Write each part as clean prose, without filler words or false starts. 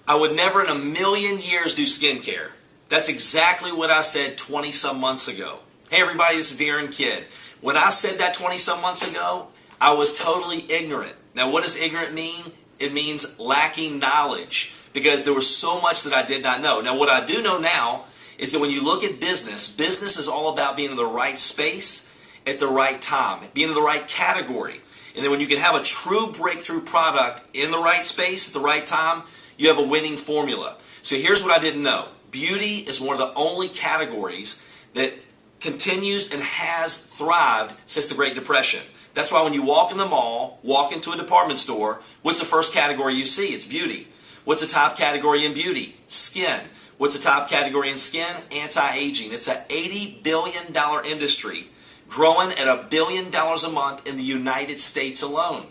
I would never in a million years do skincare. That's exactly what I said 20-some months ago. Hey everybody, this is Darren Kidd. When I said that 20-some months ago, I was totally ignorant. Now what does ignorant mean? It means lacking knowledge, because there was so much that I did not know. Now what I do know now is that when you look at business, business is all about being in the right space at the right time, being in the right category. And then when you can have a true breakthrough product in the right space at the right time, you have a winning formula. So here's what I didn't know. Beauty is one of the only categories that continues and has thrived since the Great Depression. That's why when you walk in the mall, walk into a department store, what's the first category you see? It's beauty. What's the top category in beauty? Skin. What's the top category in skin? Anti-aging. It's an $80 billion industry growing at $1 billion a month in the United States alone.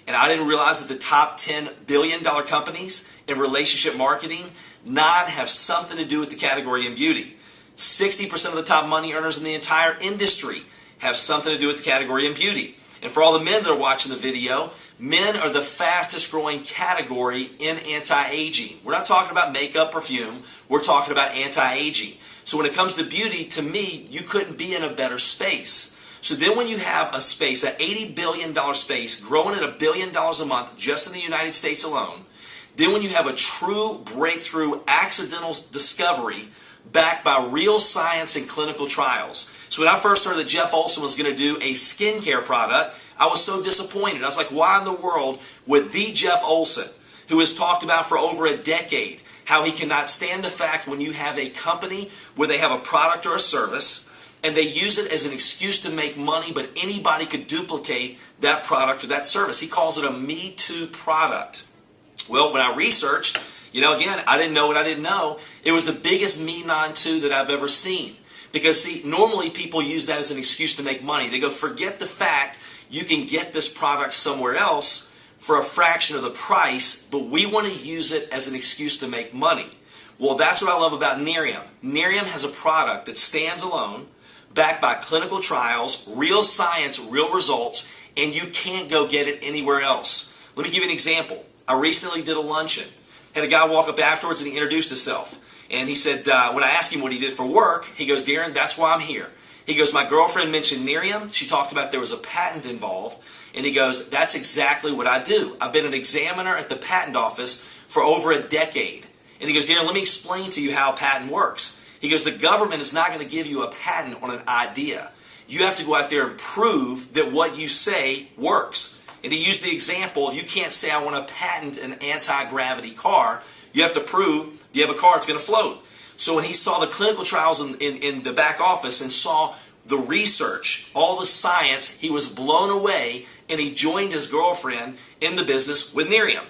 And I didn't realize that the top 10 billion-dollar companies in relationship marketing, 9 have something to do with the category in beauty. 60% of the top money earners in the entire industry have something to do with the category in beauty. And for all the men that are watching the video, men are the fastest growing category in anti-aging. We're not talking about makeup, perfume. We're talking about anti-aging. So when it comes to beauty, to me, you couldn't be in a better space. So then when you have a space, an $80 billion space, growing at $1 billion a month just in the United States alone, then when you have a true breakthrough accidental discovery backed by real science and clinical trials. So when I first heard that Jeff Olson was going to do a skincare product, I was so disappointed. I was like, why in the world would the Jeff Olson, who has talked about for over a decade how he cannot stand the fact when you have a company where they have a product or a service and they use it as an excuse to make money, but anybody could duplicate that product or that service. He calls it a Me Too product. Well, when I researched, again, I didn't know what I didn't know. It was the biggest Me Non-Too that I've ever seen. Because, see, normally people use that as an excuse to make money. They go, forget the fact you can get this product somewhere else for a fraction of the price, but we want to use it as an excuse to make money. Well, that's what I love about Nerium. Nerium has a product that stands alone, backed by clinical trials, real science, real results, and you can't go get it anywhere else. Let me give you an example. I recently did a luncheon. Had a guy walk up afterwards and he introduced himself. And he said, when I asked him what he did for work, he goes, Darren, that's why I'm here. He goes, my girlfriend mentioned Nerium. She talked about there was a patent involved. And he goes, that's exactly what I do. I've been an examiner at the patent office for over a decade. And he goes, Darren, let me explain to you how a patent works. He goes, the government is not going to give you a patent on an idea. You have to go out there and prove that what you say works. And he used the example, if you can't say I want to patent an anti-gravity car, you have to prove you have a car that's going to float. So when he saw the clinical trials in the back office and saw the research, all the science, he was blown away, and he joined his girlfriend in the business with Nerium.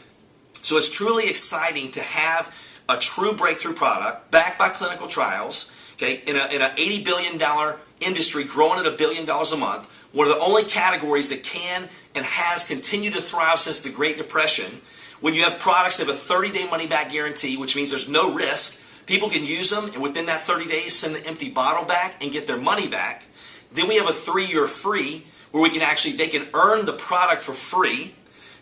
So it's truly exciting to have a true breakthrough product backed by clinical trials, okay, in an $80 billion industry growing at $1 billion a month, one of the only categories that can and has continued to thrive since the Great Depression. When you have products that have a 30-day money-back guarantee, which means there's no risk, people can use them and within that 30 days send the empty bottle back and get their money back. Then we have a 3-year free where they can earn the product for free.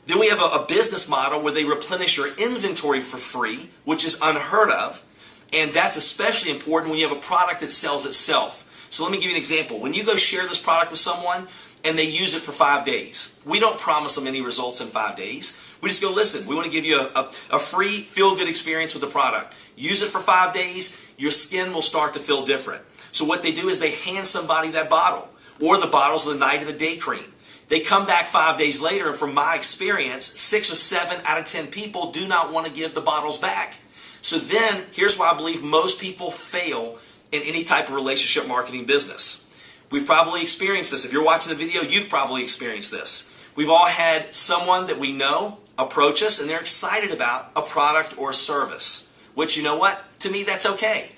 Then we have a business model where they replenish your inventory for free, which is unheard of. And that's especially important when you have a product that sells itself. So let me give you an example. When you go share this product with someone and they use it for 5 days, we don't promise them any results in 5 days. We just go, listen, we want to give you a free feel-good experience with the product. Use it for 5 days, your skin will start to feel different. So what they do is they hand somebody that bottle, or the bottles of the night and the day cream. They come back 5 days later, and from my experience, 6 or 7 out of 10 people do not want to give the bottles back. So then, here's why I believe most people fail in any type of relationship marketing business. We've probably experienced this. If you're watching the video, you've probably experienced this. We've all had someone that we know approach us and they're excited about a product or a service, which, you know what, to me that's okay.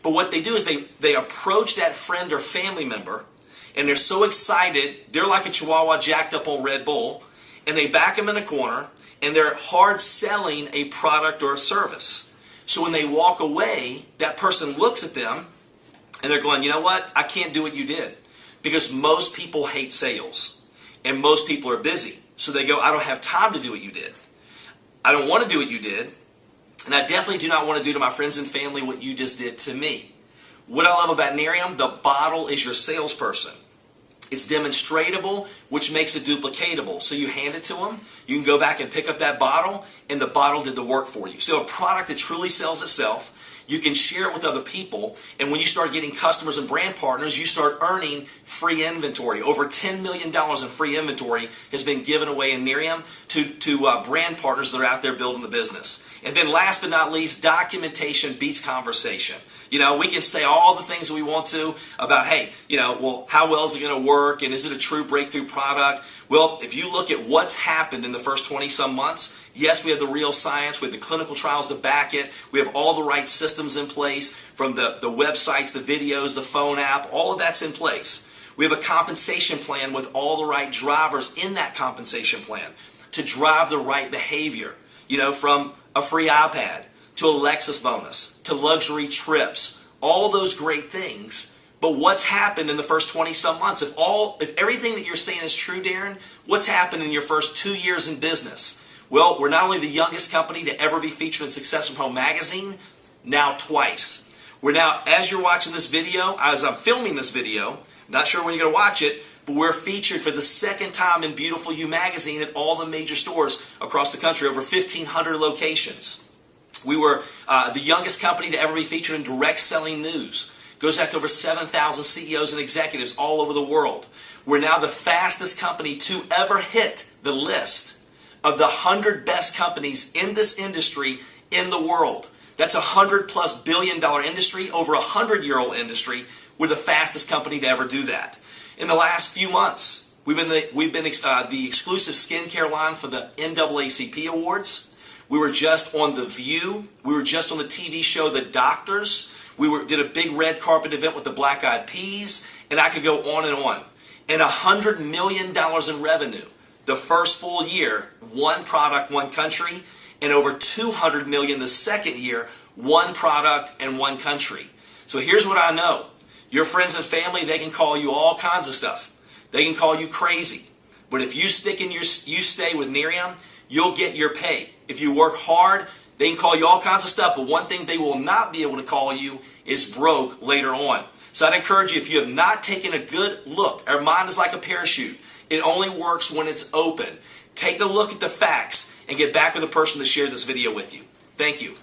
But what they do is they approach that friend or family member and they're so excited, they're like a chihuahua jacked up on Red Bull, and they back them in a corner and they're hard selling a product or a service. So when they walk away, that person looks at them and they're going, you know what, I can't do what you did, because most people hate sales and most people are busy. So they go, I don't have time to do what you did. I don't want to do what you did. And I definitely do not want to do to my friends and family what you just did to me. What I love about Nerium, the bottle is your salesperson. It's demonstratable, which makes it duplicatable. So you hand it to them, you can go back and pick up that bottle, and the bottle did the work for you. So a product that truly sells itself, you can share it with other people, and when you start getting customers and brand partners, you start earning free inventory. Over $10 million in free inventory has been given away in Nerium to brand partners that are out there building the business. And then last but not least, documentation beats conversation. You know, we can say all the things that we want to about, hey, you know, well, how well is it going to work, and is it a true breakthrough product? Well, if you look at what's happened in the first 20-some months, yes, we have the real science, we have the clinical trials to back it, we have all the right systems in place, from the websites, the videos, the phone app, all of that's in place. We have a compensation plan with all the right drivers in that compensation plan to drive the right behavior, you know, from a free iPad to a Lexus bonus, to luxury trips, all those great things. But what's happened in the first 20-some months? If everything that you're saying is true, Darren, what's happened in your first 2 years in business? Well, we're not only the youngest company to ever be featured in Success from Home magazine, now twice. We're now, as you're watching this video, as I'm filming this video, not sure when you're going to watch it, but we're featured for the second time in Beautiful You magazine at all the major stores across the country, over 1,500 locations. We were the youngest company to ever be featured in direct selling news. Goes out to over 7,000 CEOs and executives all over the world. We're now the fastest company to ever hit the list of the 100 best companies in this industry in the world. That's a $100+ billion industry, over a 100-year-old industry. We're the fastest company to ever do that. In the last few months, we've been the exclusive skincare line for the NAACP Awards. We were just on The View. We were just on the TV show The Doctors. We did a big red carpet event with the Black Eyed Peas, and I could go on and on. And $100 million in revenue the first full year, one product, one country, and over $200 million the second year, one product and one country. So here's what I know. Your friends and family, they can call you all kinds of stuff. They can call you crazy. But if you stick in you stay with Nerium, you'll get your pay. If you work hard, they can call you all kinds of stuff, but one thing they will not be able to call you is broke later on. So I'd encourage you, if you have not taken a good look, our mind is like a parachute. It only works when it's open. Take a look at the facts and get back with the person that shared this video with you. Thank you.